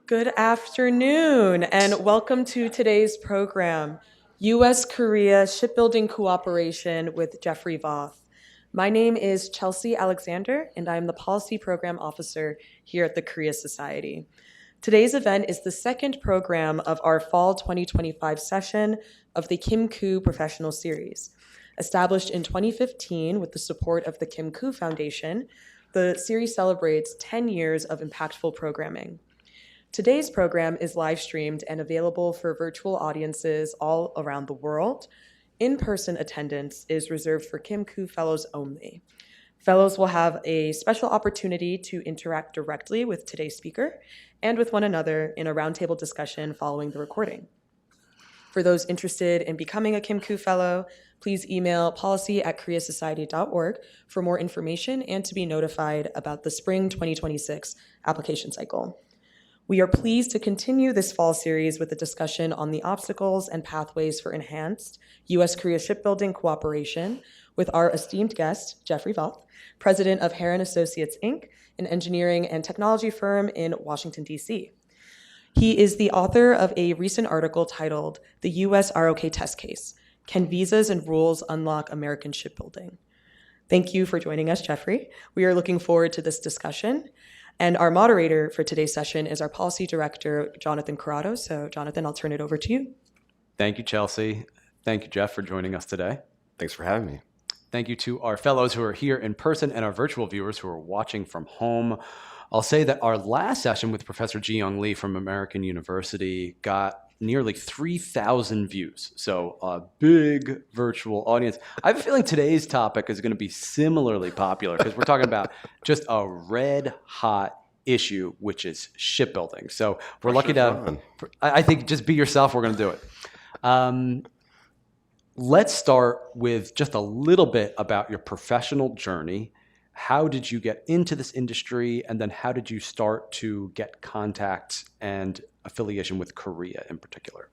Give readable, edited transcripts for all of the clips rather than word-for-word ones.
Good afternoon, and welcome to today's program, US-Korea Shipbuilding Cooperation with Jeffrey Voth. My name is Chelsea Alexander, and I'm the Policy Program Officer here at the Korea Society. Today's event is the second program of our Fall 2025 session of the Kim Koo Professional Series. Established in 2015 with the support of the Kim Koo Foundation, the series celebrates 10 years of impactful programming. Today's program is live streamed and available for virtual audiences all around the world. In-person attendance is reserved for Kim Koo Fellows only. Fellows will have a special opportunity to interact directly with today's speaker and with one another in a roundtable discussion following the recording. For those interested in becoming a Kim Koo Fellow, please email policy@koreasociety.org for more information and to be notified about the spring 2026 application cycle. We are pleased to continue this fall series with a discussion on the obstacles and pathways for enhanced US-Korea shipbuilding cooperation with our esteemed guest, Jeffrey Voth, president of Herren Associates, Inc., an engineering and technology firm in Washington, D.C. He is the author of a recent article titled "The US-ROK Test Case: Can Visas and Rules Unlock American Shipbuilding?" Thank you for joining us, Jeffrey. We are looking forward to this discussion. And our moderator for today's session is our policy director, Jonathan Corrado. So, Jonathan, I'll turn it over to you. Thank you, Chelsea. Thank you, Jeff, for joining us today. Thanks for having me. Thank you to our fellows who are here in person and our virtual viewers who are watching from home. I'll say that our last session with Professor Ji-Young Lee from American University got nearly 3,000 views. So a big virtual audience. I have a feeling today's topic is going to be similarly popular because we're talking about just a red hot issue, which is shipbuilding. So we're lucky to, I think just be yourself. We're going to do it. Let's start with just a little bit about your professional journey. How did you get into this industry? And then how did you start to get contacts and affiliation with Korea in particular?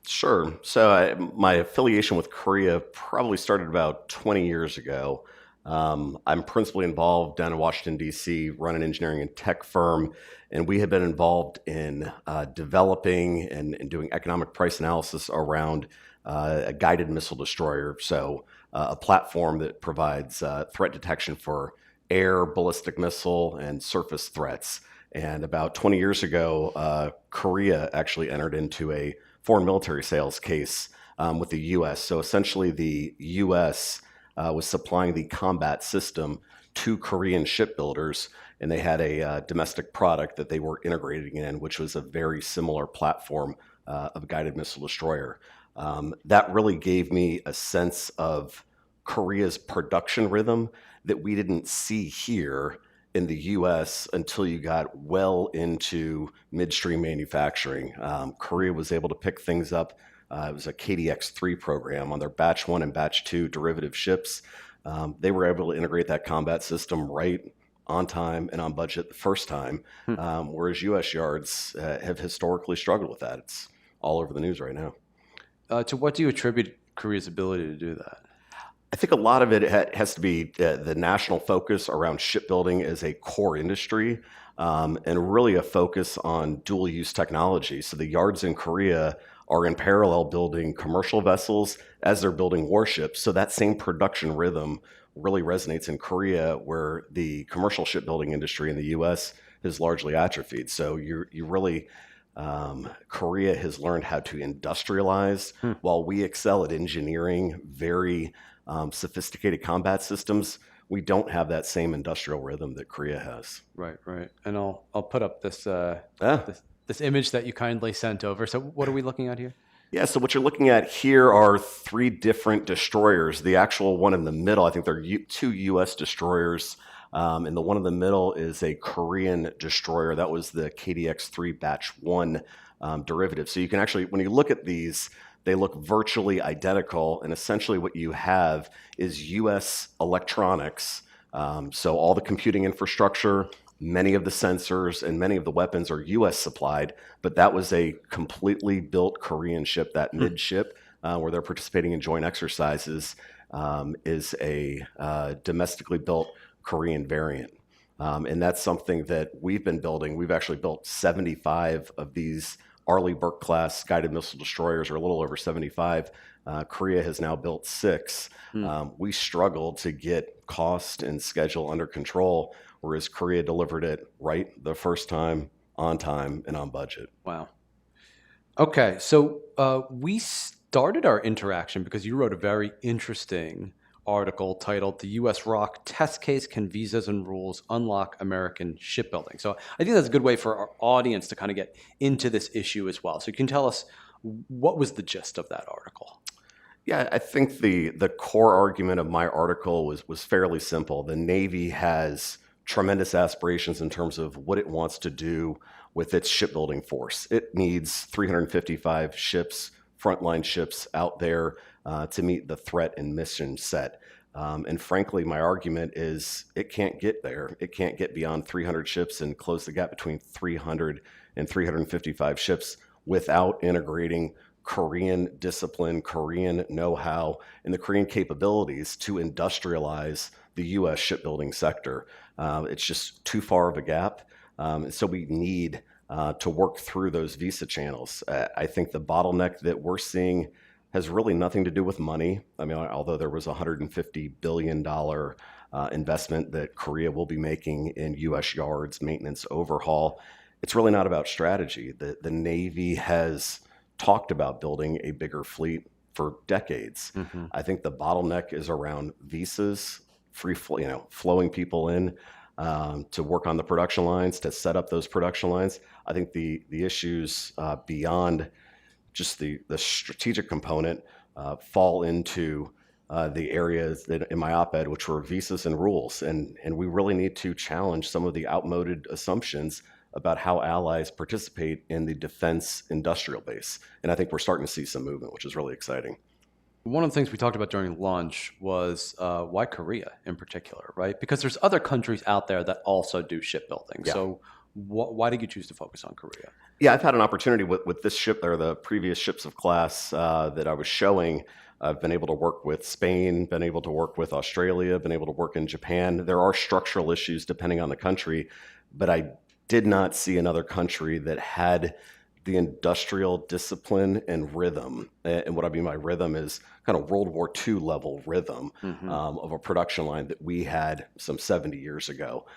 Sure. So my affiliation with Korea probably started about 20 years ago. I'm principally involved down in Washington, D.C., run an engineering and tech firm, and we have been involved in developing and doing economic price analysis around a guided missile destroyer. So a platform that provides threat detection for air, ballistic missile, and surface threats. And about 20 years ago, Korea actually entered into a foreign military sales case with the U.S. So essentially the U.S. Was supplying the combat system to Korean shipbuilders, and they had a domestic product that they were integrating in, which was a very similar platform of guided missile destroyer. That really gave me a sense of Korea's production rhythm that we didn't see here in the U.S. until you got well into midstream manufacturing. Korea was able to pick things up. It was a KDX-3 program on their Batch 1 and Batch 2 derivative ships. They were able to integrate that combat system right on time and on budget the first time, whereas U.S. yards have historically struggled with that. It's all over the news right now. To what do you attribute Korea's ability to do that? I think a lot of it has to be the national focus around shipbuilding as a core industry, and really a focus on dual-use technology. So the yards in Korea are in parallel building commercial vessels as they're building warships. So that same production rhythm really resonates in Korea, where the commercial shipbuilding industry in the U.S. has largely atrophied. So you really Korea has learned how to industrialize while we excel at engineering very sophisticated combat systems. We don't have that same industrial rhythm that Korea has. Right. And I'll put up this this image that you kindly sent over. So what are we looking at here? Yeah, so what you're looking at here are 3 different destroyers. The actual one in the middle, I think they're 2 U.S. destroyers, and the one in the middle is a Korean destroyer. That was the KDX-3 Batch 1 derivative. So you can actually, when you look at these, they look virtually identical, and essentially what you have is U.S. electronics. So all the computing infrastructure, many of the sensors, and many of the weapons are U.S. supplied, but that was a completely built Korean ship. That midship, where they're participating in joint exercises, is a domestically built Korean variant. And that's something that we've been building. We've actually built 75 of these Arleigh Burke class guided missile destroyers, or a little over 75. Korea has now built 6. We struggled to get cost and schedule under control, whereas Korea delivered it right the first time, on time, and on budget. Wow. Okay, so we started our interaction because you wrote a very interesting article titled "The US-ROK Test Case: Can Visas and Rules Unlock American Shipbuilding?" So I think that's a good way for our audience to kind of get into this issue as well. So you can tell us, what was the gist of that article? Yeah, I think the core argument of my article was fairly simple. The Navy has tremendous aspirations in terms of what it wants to do with its shipbuilding force. It needs 355 ships, frontline ships out there to meet the threat and mission set. And frankly, my argument is it can't get there. It can't get beyond 300 ships and close the gap between 300 and 355 ships without integrating Korean discipline, Korean know-how, and the Korean capabilities to industrialize the U.S. shipbuilding sector. It's just too far of a gap. And so we need to work through those visa channels. I think the bottleneck that we're seeing has really nothing to do with money. I mean, although there was a $150 billion investment that Korea will be making in U.S. yards, maintenance, overhaul, it's really not about strategy. The Navy has talked about building a bigger fleet for decades. I think the bottleneck is around visas, flowing people in to work on the production lines, to set up those production lines. I think the issues beyond just the strategic component fall into the areas that in my op-ed, which were visas and rules. And we really need to challenge some of the outmoded assumptions about how allies participate in the defense industrial base. And I think we're starting to see some movement, which is really exciting. One of the things we talked about during lunch was why Korea in particular, right? Because there's other countries out there that also do shipbuilding. Yeah. So why did you choose to focus on Korea? Yeah, I've had an opportunity with this ship, or the previous ships of class that I was showing. I've been able to work with Spain, been able to work with Australia, been able to work in Japan. There are structural issues depending on the country, but I did not see another country that had the industrial discipline and rhythm. And what I mean by rhythm is kind of World War II level rhythm of a production line that we had some 70 years ago.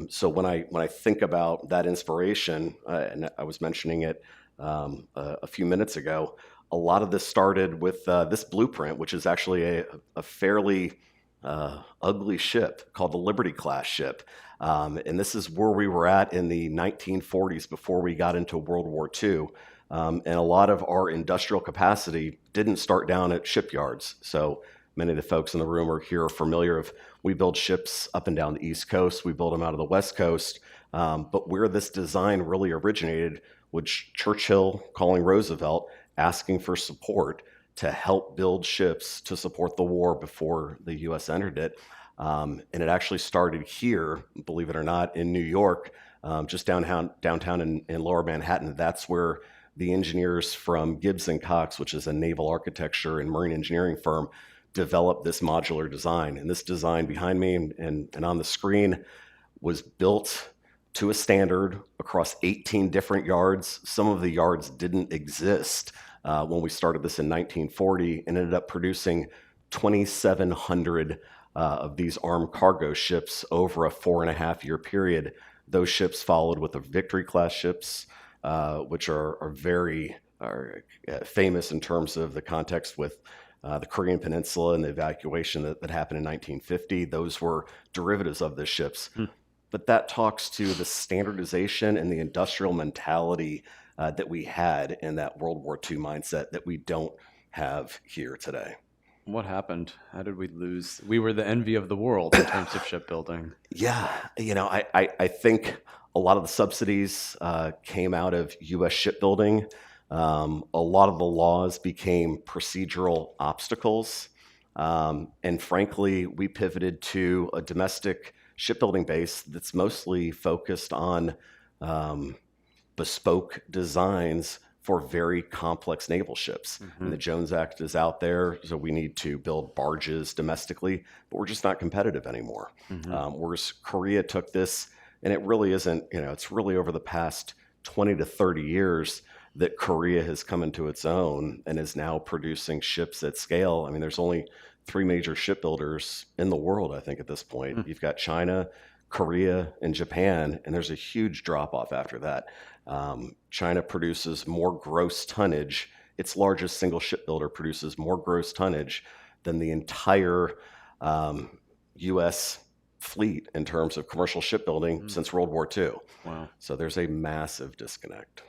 So when I think about that inspiration, and I was mentioning it a few minutes ago, a lot of this started with this blueprint, which is actually a fairly ugly ship called the Liberty class ship. And this is where we were at in the 1940s before we got into World War II. And a lot of our industrial capacity didn't start down at shipyards. So many of the folks in the room are familiar of, we build ships up and down the East Coast. We build them out of the West Coast. But where this design really originated was Churchill calling Roosevelt, asking for support to help build ships to support the war before the U.S. entered it. And it actually started here, believe it or not, in New York, just downtown in Lower Manhattan. That's where the engineers from Gibbs & Cox, which is a naval architecture and marine engineering firm, developed this modular design. And this design behind me and on the screen was built to a standard across 18 different yards. Some of the yards didn't exist when we started this in 1940, and ended up producing 2,700 of these armed cargo ships over a 4.5-year period. Those ships followed with the Victory class ships, which are very famous in terms of the context with the Korean Peninsula and the evacuation that happened in 1950. Those were derivatives of the ships. But that talks to the standardization and the industrial mentality that we had in that World War II mindset that we don't have here today. What happened? How did we lose? We were the envy of the world in terms of shipbuilding. Yeah, I think a lot of the subsidies came out of U.S. shipbuilding. A lot of the laws became procedural obstacles. And frankly, we pivoted to a domestic shipbuilding base that's mostly focused on bespoke designs for very complex naval ships. And the Jones Act is out there, so we need to build barges domestically, but we're just not competitive anymore. Whereas Korea took this, and it really isn't, it's really over the past 20 to 30 years that Korea has come into its own and is now producing ships at scale. I mean, there's only 3 major shipbuilders in the world, I think, at this point. You've got China, Korea, and Japan, and there's a huge drop off after that. China produces more gross tonnage. Its largest single shipbuilder produces more gross tonnage than the entire U.S. fleet in terms of commercial shipbuilding since World War II. Wow. So there's a massive disconnect.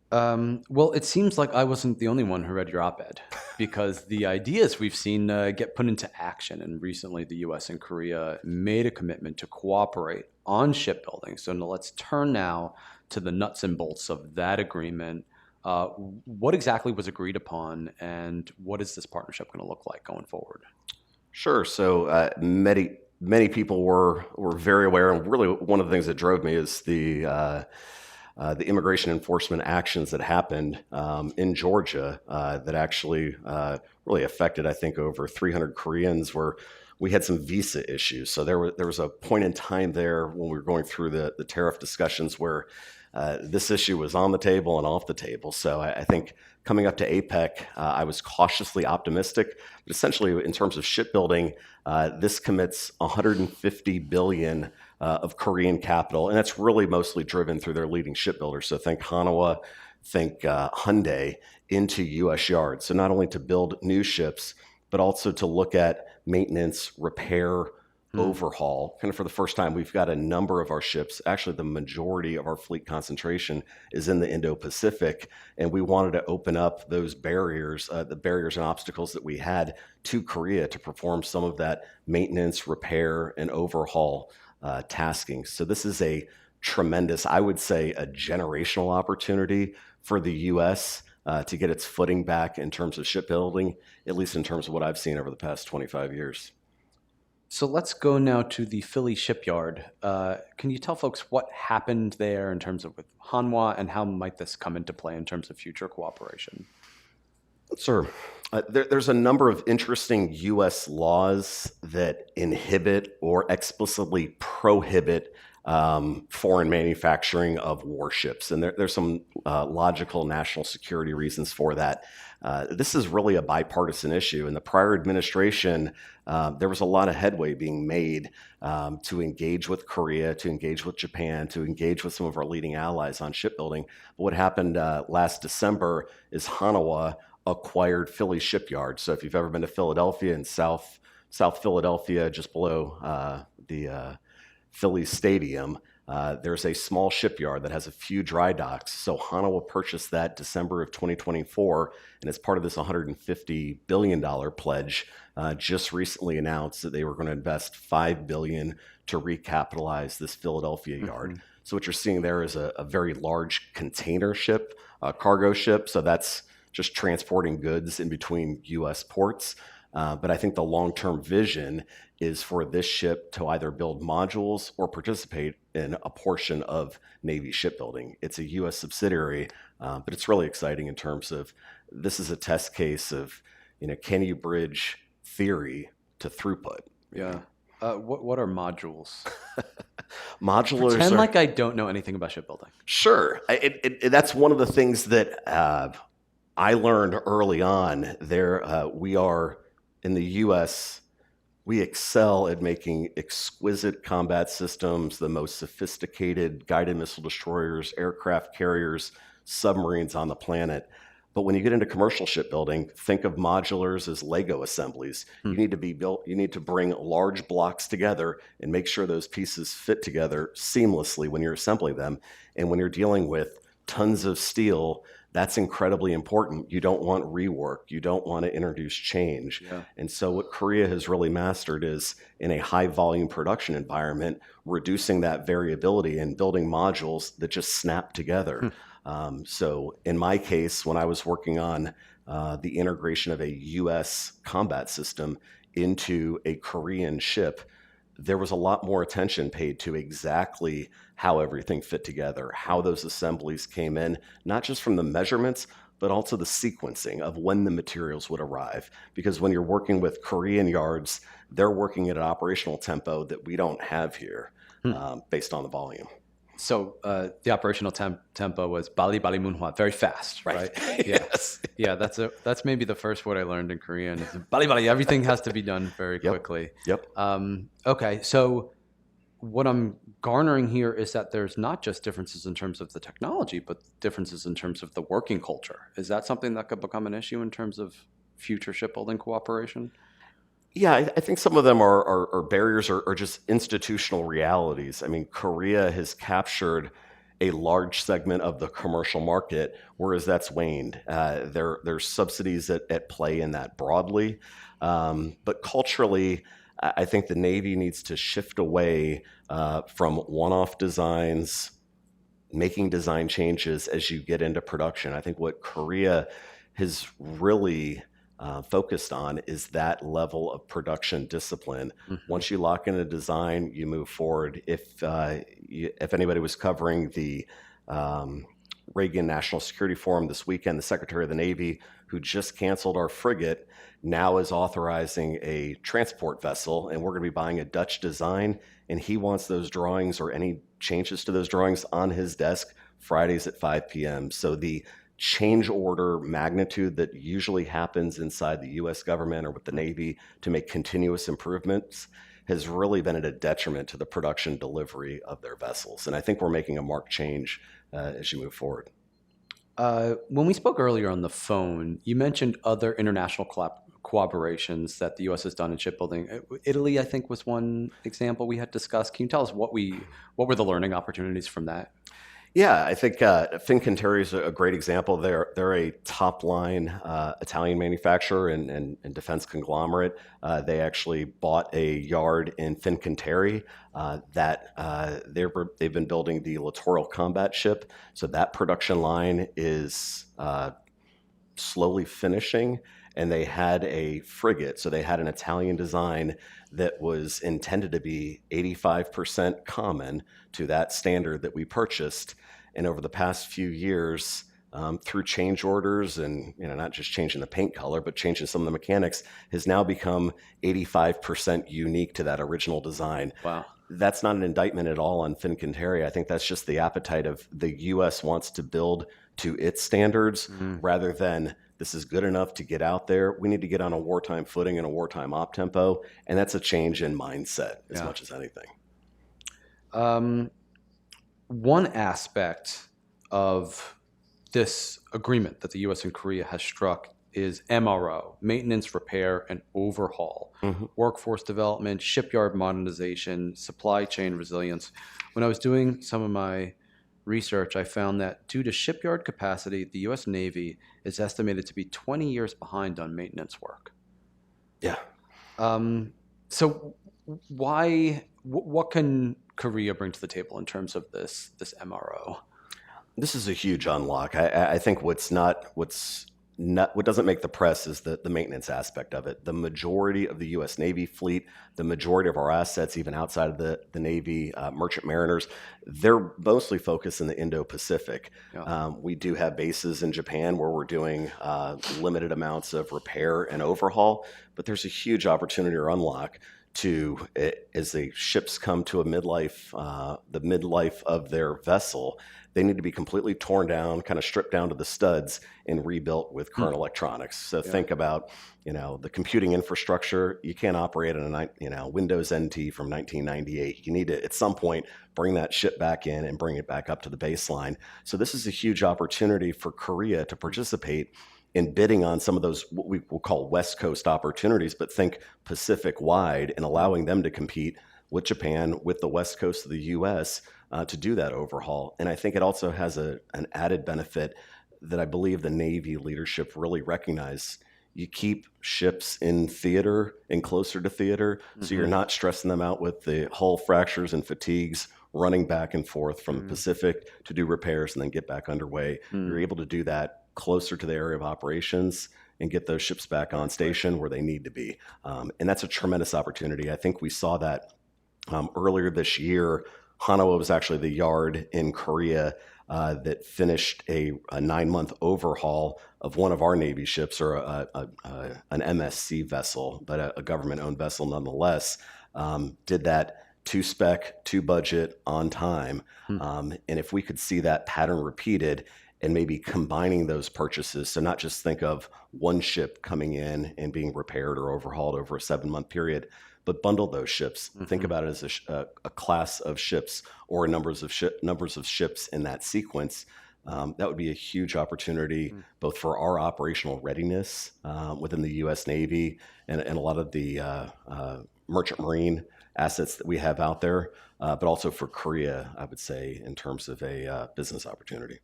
Well, it seems like I wasn't the only one who read your op-ed, because the ideas we've seen get put into action. And recently, the U.S. and Korea made a commitment to cooperate on shipbuilding. So now let's turn now to the nuts and bolts of that agreement. What exactly was agreed upon, and what is this partnership going to look like going forward? Sure. So many people were very aware, and really one of the things that drove me is the immigration enforcement actions that happened in Georgia that actually really affected, I think, over 300 Koreans, where we had some visa issues. So there was a point in time there when we were going through the tariff discussions where this issue was on the table and off the table. So I think coming up to APEC, I was cautiously optimistic. But essentially, in terms of shipbuilding, this commits $150 billion of Korean capital, and that's really mostly driven through their leading shipbuilders. So think Hanwha, think Hyundai, into U.S. yards. So not only to build new ships, but also to look at maintenance, repair, overhaul. Kind of for the first time, we've got a number of our ships. Actually, the majority of our fleet concentration is in the Indo-Pacific, and we wanted to open up those barriers, the barriers and obstacles that we had to Korea to perform some of that maintenance, repair, and overhaul tasking. So this is a tremendous, I would say, a generational opportunity for the U.S. To get its footing back in terms of shipbuilding, at least in terms of what I've seen over the past 25 years. So let's go now to the Philly shipyard. Can you tell folks what happened there in terms of with Hanwha, and how might this come into play in terms of future cooperation? Sure. There's a number of interesting U.S. laws that inhibit or explicitly prohibit foreign manufacturing of warships. And there's some logical national security reasons for that. This is really a bipartisan issue. In the prior administration, there was a lot of headway being made to engage with Korea, to engage with Japan, to engage with some of our leading allies on shipbuilding. But what happened last December is Hanwha acquired Philly Shipyard. So if you've ever been to Philadelphia, in South Philadelphia, just below the Philly Stadium, there's a small shipyard that has a few dry docks. So Hanwha purchased that December of 2024, and as part of this $150 billion pledge, just recently announced that they were going to invest $5 billion to recapitalize this Philadelphia yard. So what you're seeing there is a very large container ship, a cargo ship. So that's just transporting goods in between U.S. ports. But I think the long-term vision is for this ship to either build modules or participate in a portion of Navy shipbuilding. It's a U.S. subsidiary, but it's really exciting in terms of this is a test case of, can you bridge theory to throughput? Yeah. What are modules? Modulars Pretend are, like I don't know anything about shipbuilding. Sure. That's one of the things that I learned early on. We are, in the U.S., we excel at making exquisite combat systems, the most sophisticated guided missile destroyers, aircraft carriers, submarines on the planet. But when you get into commercial shipbuilding, think of modulars as Lego assemblies. You need to bring large blocks together and make sure those pieces fit together seamlessly when you're assembling them. And when you're dealing with tons of steel, that's incredibly important. You don't want rework. You don't want to introduce change. Yeah. And so what Korea has really mastered is, in a high volume production environment, reducing that variability and building modules that just snap together. So in my case, when I was working on the integration of a U.S. combat system into a Korean ship, there was a lot more attention paid to exactly how everything fit together, how those assemblies came in, not just from the measurements, but also the sequencing of when the materials would arrive. Because when you're working with Korean yards, they're working at an operational tempo that we don't have here based on the volume. So the operational tempo was bali bali munhwa, very fast, right? Yeah, Yes. yeah. That's maybe the first word I learned in Korean. Is bali bali. Everything has to be done very quickly. Yep. Okay, so what I'm garnering here is that there's not just differences in terms of the technology, but differences in terms of the working culture. Is that something that could become an issue in terms of future shipbuilding cooperation? Yeah, I think some of them are barriers or just institutional realities. I mean, Korea has captured a large segment of the commercial market, whereas that's waned. There's subsidies at play in that broadly. But culturally, I think the Navy needs to shift away from one-off designs, making design changes as you get into production. I think what Korea has really focused on is that level of production discipline. Once you lock in a design, you move forward. If anybody was covering the Reagan National Security Forum this weekend, the Secretary of the Navy, who just canceled our frigate, now is authorizing a transport vessel, and we're going to be buying a Dutch design, and he wants those drawings or any changes to those drawings on his desk Fridays at 5 p.m. So the change order magnitude that usually happens inside the U.S. government or with the Navy to make continuous improvements has really been at a detriment to the production delivery of their vessels. And I think we're making a marked change as you move forward. When we spoke earlier on the phone, you mentioned other international cooperations that the U.S. has done in shipbuilding. Italy, I think, was one example we had discussed. Can you tell us what were the learning opportunities from that? Yeah, I think Fincantieri is a great example. They're a top-line Italian manufacturer and defense conglomerate. They actually bought a yard in Fincantieri that they've been building the littoral combat ship. So that production line is slowly finishing, and they had a frigate. So they had an Italian design that was intended to be 85% common to that standard that we purchased. And over the past few years, through change orders and not just changing the paint color, but changing some of the mechanics, has now become 85% unique to that original design. Wow. That's not an indictment at all on Fincantieri. I think that's just the appetite of the U.S. wants to build to its standards rather than this is good enough to get out there. We need to get on a wartime footing and a wartime op tempo. And that's a change in mindset as much as anything. One aspect of this agreement that the U.S. and Korea has struck is MRO, maintenance, repair, and overhaul, workforce development, shipyard modernization, supply chain resilience. When I was doing some of my research, I found that due to shipyard capacity, the U.S. Navy is estimated to be 20 years behind on maintenance work. Yeah. So what can Korea bring to the table in terms of this MRO? This is a huge unlock. I think what doesn't make the press is the maintenance aspect of it. The majority of the U.S. Navy fleet, the majority of our assets, even outside of the Navy, merchant mariners, they're mostly focused in the Indo-Pacific. Yeah. We do have bases in Japan where we're doing limited amounts of repair and overhaul, but there's a huge opportunity or unlock as the ships come to the midlife of their vessel. They need to be completely torn down, kind of stripped down to the studs and rebuilt with current electronics. So think about, the computing infrastructure. You can't operate on a Windows NT from 1998. You need to, at some point, bring that ship back in and bring it back up to the baseline. So this is a huge opportunity for Korea to participate in bidding on some of those, what we will call West Coast opportunities, but think Pacific wide, and allowing them to compete with Japan, with the West Coast of the U.S., to do that overhaul. And I think it also has an added benefit that I believe the Navy leadership really recognize. You keep ships in theater and closer to theater, so you're not stressing them out with the hull fractures and fatigues, running back and forth from the Pacific to do repairs and then get back underway. You're able to do that closer to the area of operations and get those ships back on station where they need to be. And that's a tremendous opportunity. I think we saw that Earlier this year, Hanwha was actually the yard in Korea that finished a 9-month overhaul of one of our Navy ships, or an MSC vessel, but a government-owned vessel nonetheless. Did that to spec, to budget, on time. And if we could see that pattern repeated and maybe combining those purchases, so not just think of one ship coming in and being repaired or overhauled over a 7-month period, but bundle those ships. Think about it as a class of ships, or numbers of ships in that sequence. That would be a huge opportunity both for our operational readiness within the U.S. Navy and a lot of the merchant marine assets that we have out there, but also for Korea, I would say, in terms of a business opportunity.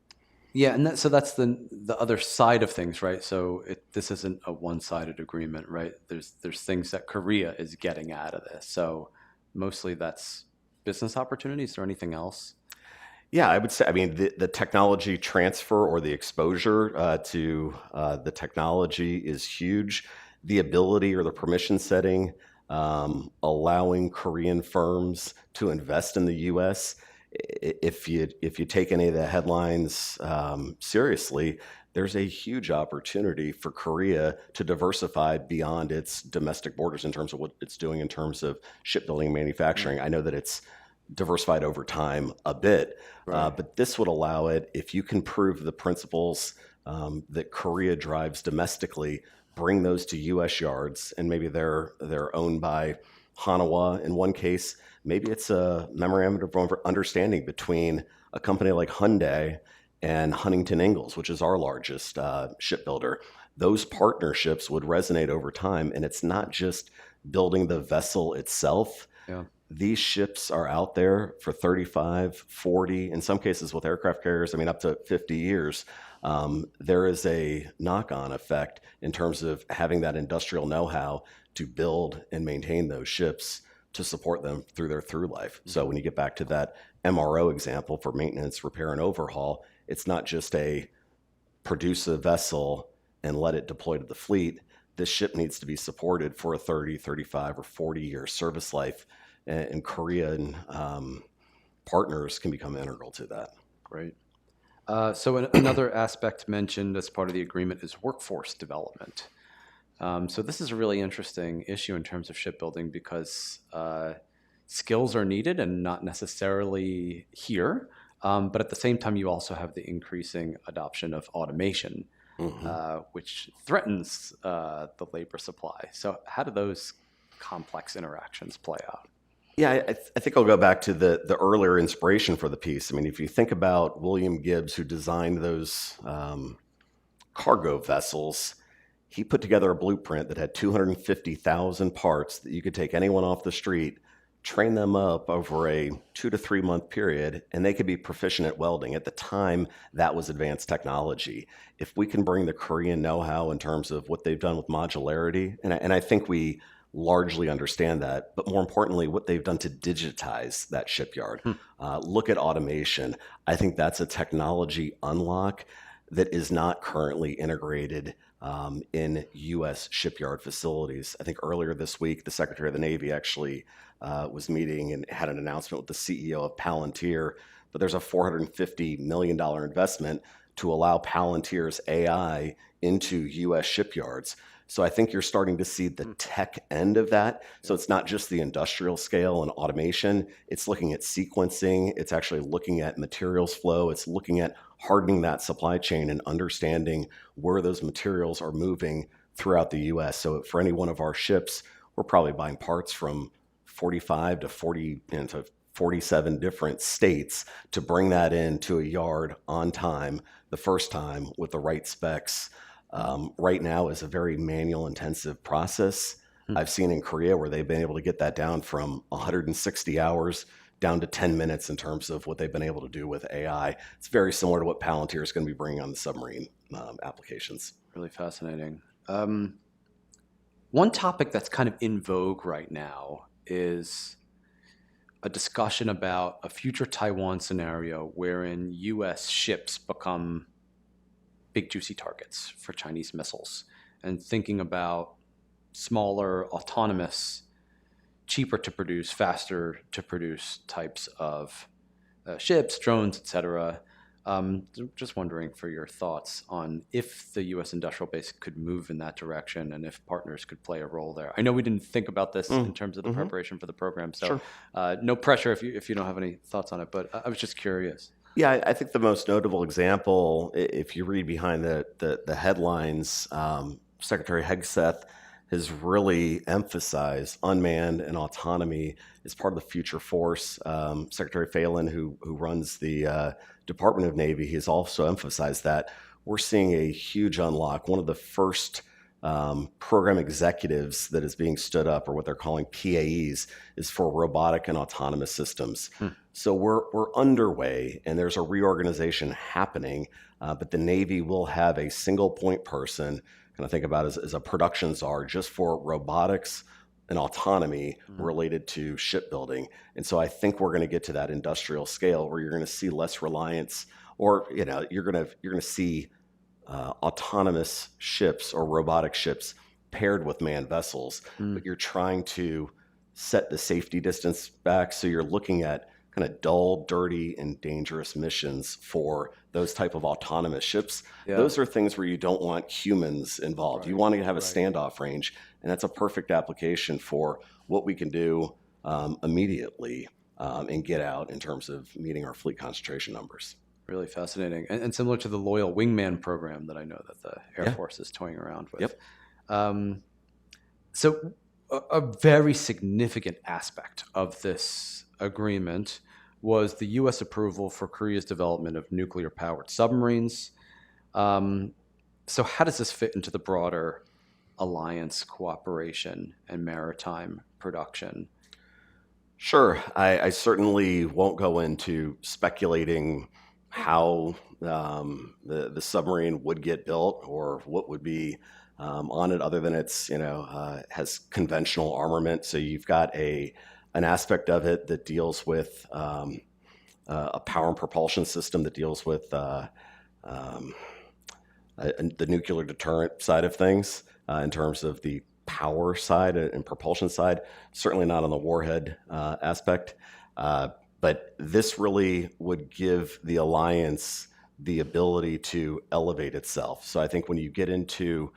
Yeah, and so that's the other side of things, right? So this isn't a one-sided agreement, right? There's things that Korea is getting out of this. So mostly that's business opportunities. Is there anything else? Yeah, I would say, I mean, the technology transfer, or the exposure to the technology, is huge. The ability or the permission setting, allowing Korean firms to invest in the U.S. If you take any of the headlines seriously, there's a huge opportunity for Korea to diversify beyond its domestic borders in terms of what it's doing in terms of shipbuilding and manufacturing. I know that it's diversified over time a bit, but this would allow it, if you can prove the principles that Korea drives domestically, bring those to U.S. yards, and maybe they're owned by Hanwha in one case. Maybe it's a memorandum of understanding between a company like Hyundai and Huntington Ingalls, which is our largest shipbuilder. Those partnerships would resonate over time, and it's not just building the vessel itself. Yeah. These ships are out there for 35, 40, in some cases with aircraft carriers, I mean, up to 50 years. There is a knock-on effect in terms of having that industrial know-how to build and maintain those ships to support them through their through life. So when you get back to that MRO example for maintenance, repair, and overhaul, it's not just a produce a vessel and let it deploy to the fleet. This ship needs to be supported for a 30, 35, or 40-year service life. And Korean partners can become integral to that. Great. So another aspect mentioned as part of the agreement is workforce development. So this is a really interesting issue in terms of shipbuilding, because skills are needed and not necessarily here. But at the same time, you also have the increasing adoption of automation, which threatens the labor supply. So how do those complex interactions play out? Yeah, I think I'll go back to the earlier inspiration for the piece. I mean, if you think about William Gibbs, who designed those cargo vessels, he put together a blueprint that had 250,000 parts that you could take anyone off the street, train them up over a 2 to 3 month period, and they could be proficient at welding. At the time, that was advanced technology. If we can bring the Korean know-how in terms of what they've done with modularity, and I think we largely understand that, but more importantly, what they've done to digitize that shipyard. Look at automation. I think that's a technology unlock that is not currently integrated in U.S. shipyard facilities. I think earlier this week, the Secretary of the Navy actually was meeting and had an announcement with the CEO of Palantir, but there's a $450 million investment to allow Palantir's AI into U.S. shipyards. So I think you're starting to see the tech end of that. So it's not just the industrial scale and automation. It's looking at sequencing. It's actually looking at materials flow. It's looking at hardening that supply chain and understanding where those materials are moving throughout the U.S. So for any one of our ships, we're probably buying parts from 45 to 40 to 47 different states to bring that into a yard on time, the first time, with the right specs. Right now is a very manual intensive process. I've seen in Korea where they've been able to get that down from 160 hours down to 10 minutes in terms of what they've been able to do with AI. It's very similar to what Palantir is going to be bringing on the submarine applications. Really fascinating. One topic that's kind of in vogue right now is a discussion about a future Taiwan scenario wherein U.S. ships become big juicy targets for Chinese missiles, and thinking about smaller autonomous cheaper to produce, faster to produce types of ships, drones, etc. Just wondering for your thoughts on if the U.S. industrial base could move in that direction and if partners could play a role there. I know we didn't think about this in terms of the preparation for the program, so no pressure if you don't have any thoughts on it, but I was just curious. Yeah, I think the most notable example, if you read behind the headlines, Secretary Hegseth has really emphasized unmanned and autonomy as part of the future force. Secretary Phelan, who runs the Department of Navy, he has also emphasized that. We're seeing a huge unlock. One of the first program executives that is being stood up, or what they're calling PAEs, is for robotic and autonomous systems. So we're underway, and there's a reorganization happening, but the Navy will have a single point person, kind of think about it as a production czar, just for robotics and autonomy related to shipbuilding. And so I think we're going to get to that industrial scale where you're going to see less reliance, or you're going to see autonomous ships or robotic ships paired with manned vessels, but you're trying to set the safety distance back. So you're looking at kind of dull, dirty, and dangerous missions for those type of autonomous ships. Yeah. Those are things where you don't want humans involved. Right. You want to have a standoff range, and that's a perfect application for what we can do immediately and get out in terms of meeting our fleet concentration numbers. Really fascinating, and similar to the Loyal Wingman program that I know that the Air Force is toying around with. Yep. So a very significant aspect of this agreement was the U.S. approval for Korea's development of nuclear-powered submarines. So how does this fit into the broader alliance cooperation and maritime production? Sure. I certainly won't go into speculating how the submarine would get built or what would be on it, other than it's has conventional armament. So you've got an aspect of it that deals with a power and propulsion system that deals with the nuclear deterrent side of things in terms of the power side and propulsion side. Certainly not on the warhead aspect. But this really would give the alliance the ability to elevate itself. So I think when you get into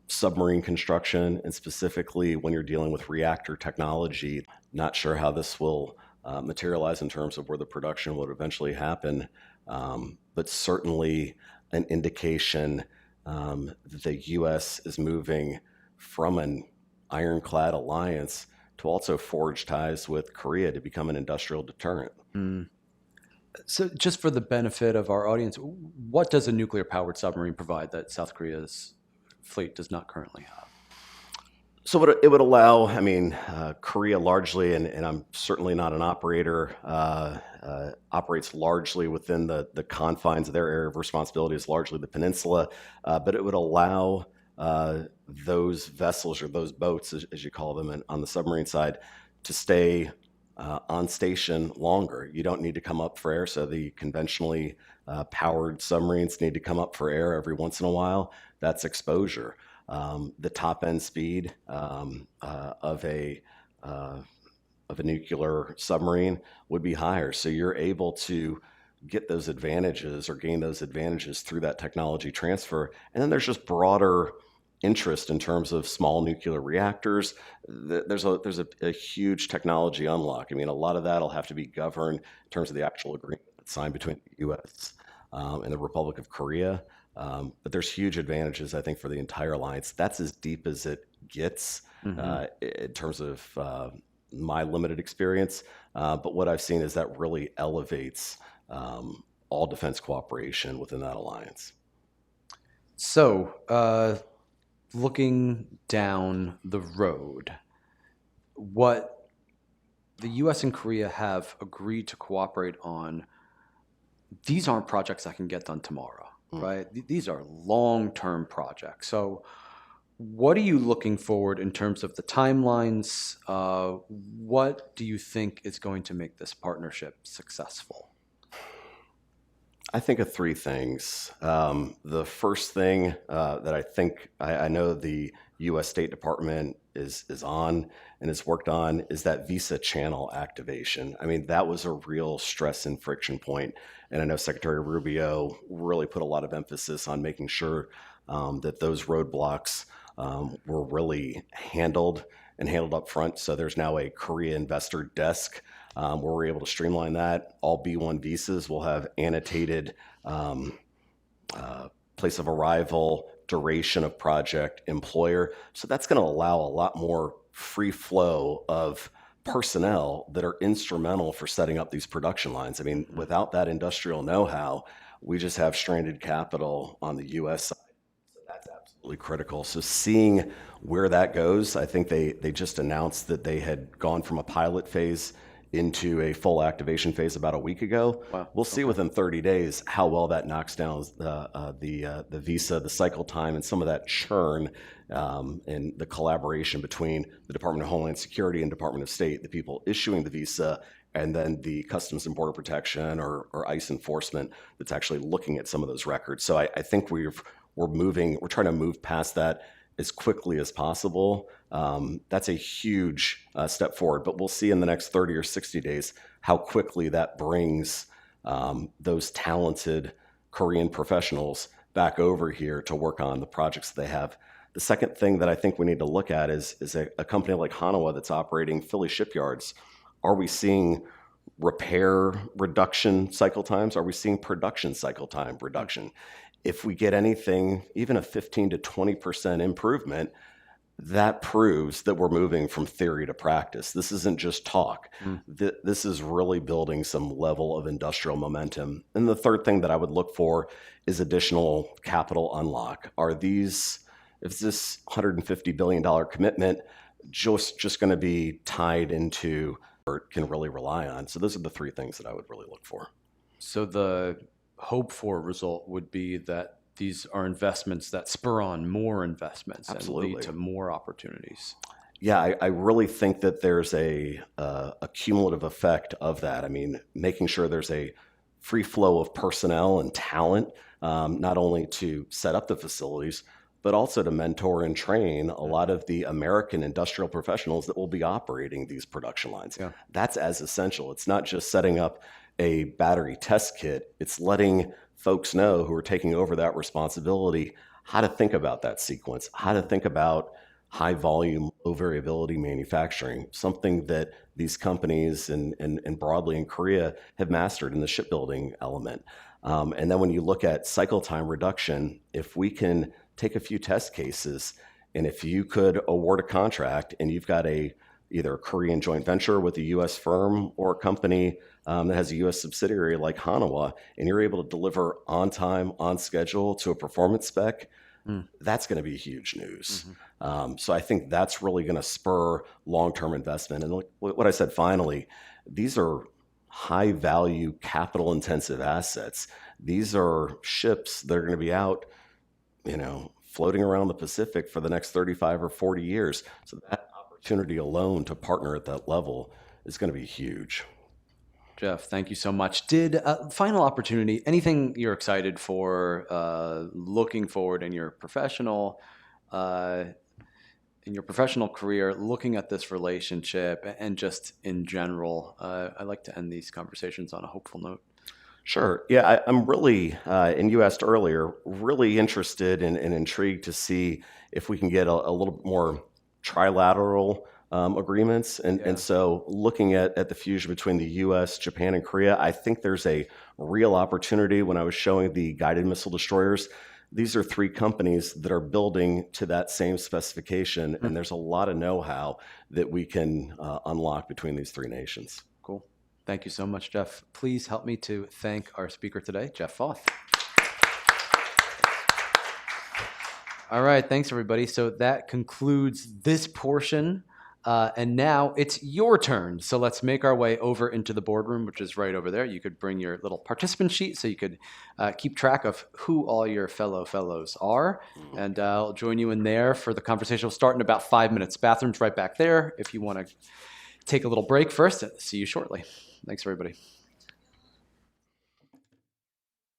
submarine construction, and specifically when you're dealing with reactor technology, not sure how this will materialize in terms of where the production would eventually happen, but certainly an indication that the U.S. is moving from an ironclad alliance to also forge ties with Korea to become an industrial deterrent. So just for the benefit of our audience, what does a nuclear-powered submarine provide that South Korea's fleet does not currently have? So it would allow, Korea largely, and I'm certainly not an operator, operates largely within the confines of their area of responsibility, is largely the peninsula, but it would allow those vessels, or those boats, as you call them on the submarine side, to stay on station longer. You don't need to come up for air, so the conventionally powered submarines need to come up for air every once in a while. That's exposure. The top end speed of a nuclear submarine would be higher, so you're able to get those advantages or gain those advantages through that technology transfer. And then there's just broader interest in terms of small nuclear reactors. There's a huge technology unlock. A lot of that will have to be governed in terms of the actual agreement signed between the U.S. And the Republic of Korea. But there's huge advantages, I think, for the entire alliance. That's as deep as it gets in terms of my limited experience. But what I've seen is that really elevates all defense cooperation within that alliance. So, looking down the road, what the U.S. and Korea have agreed to cooperate on, these aren't projects that can get done tomorrow, right? These are long-term projects. So what are you looking forward in terms of the timelines? What do you think is going to make this partnership successful? I think of three things. The first thing that I think I know the U.S. State Department is on and has worked on is that visa channel activation. I mean, that was a real stress and friction point, and I know Secretary Rubio really put a lot of emphasis on making sure that those roadblocks were really handled and handled up front. So there's now a Korea investor desk where we're able to streamline that. All B1 visas will have annotated place of arrival, duration of project, employer. So that's going to allow a lot more free flow of personnel that are instrumental for setting up these production lines. I mean, without that industrial know-how, we just have stranded capital on the U.S. side. So that's absolutely critical. So seeing where that goes, I think they just announced that they had gone from a pilot phase into a full activation phase about a week ago. Wow. We'll see within 30 days how well that knocks down the visa, the cycle time, and some of that churn and the collaboration between the Department of Homeland Security and Department of State, the people issuing the visa, and then the Customs and Border Protection or ICE enforcement that's actually looking at some of those records. So I think we're trying to move past that as quickly as possible. That's a huge step forward, but we'll see in the next 30 or 60 days how quickly that brings those talented Korean professionals back over here to work on the projects that they have. The second thing that I think we need to look at is a company like Hanwha that's operating Philly shipyards. Are we seeing repair reduction cycle times? Are we seeing production cycle time reduction? If we get anything, even a 15 to 20% improvement, that proves that we're moving from theory to practice. This isn't just talk. This is really building some level of industrial momentum. And the third thing that I would look for is additional capital unlock. Is this $150 billion commitment just going to be tied into or can really rely on? So those are the three things that I would really look for. So the hope for result would be that these are investments that spur on more investments. Absolutely. And lead to more opportunities. Yeah, I really think that there's a cumulative effect of that. I mean, making sure there's a free flow of personnel and talent, not only to set up the facilities, but also to mentor and train a lot of the American industrial professionals that will be operating these production lines. Yeah. That's as essential. It's not just setting up a battery test kit. It's letting folks know who are taking over that responsibility how to think about that sequence, how to think about high volume, low variability manufacturing, something that these companies and broadly in Korea have mastered in the shipbuilding element. And then when you look at cycle time reduction, if we can take a few test cases, and if you could award a contract and you've got either a Korean joint venture with a U.S. firm or a company that has a U.S. subsidiary like Hanwha, and you're able to deliver on time, on schedule to a performance spec, that's going to be huge news. So I think that's really going to spur long-term investment. And what I said finally, these are high-value, capital-intensive assets. These are ships that are going to be out, floating around the Pacific for the next 35 or 40 years. So that opportunity alone to partner at that level is going to be huge. Jeff, thank you so much. Final opportunity, anything you're excited for, looking forward in your professional career, looking at this relationship and just in general? I like to end these conversations on a hopeful note. Sure. Yeah, I'm really, and you asked earlier, really interested and intrigued to see if we can get a little more trilateral agreements. And so looking at the fusion between the U.S., Japan, and Korea, I think there's a real opportunity. When I was showing the guided missile destroyers, these are three companies that are building to that same specification, and there's a lot of know-how that we can unlock between these three nations. Cool. Thank you so much, Jeff. Please help me to thank our speaker today, Jeff Voth. All right, thanks everybody. So that concludes this portion. And now it's your turn. So let's make our way over into the boardroom, which is right over there. You could bring your little participant sheet so you could keep track of who all your fellows are. And I'll join you in there for the conversation. We'll start in about 5 minutes. Bathroom's right back there if you want to take a little break first. See you shortly. Thanks, everybody.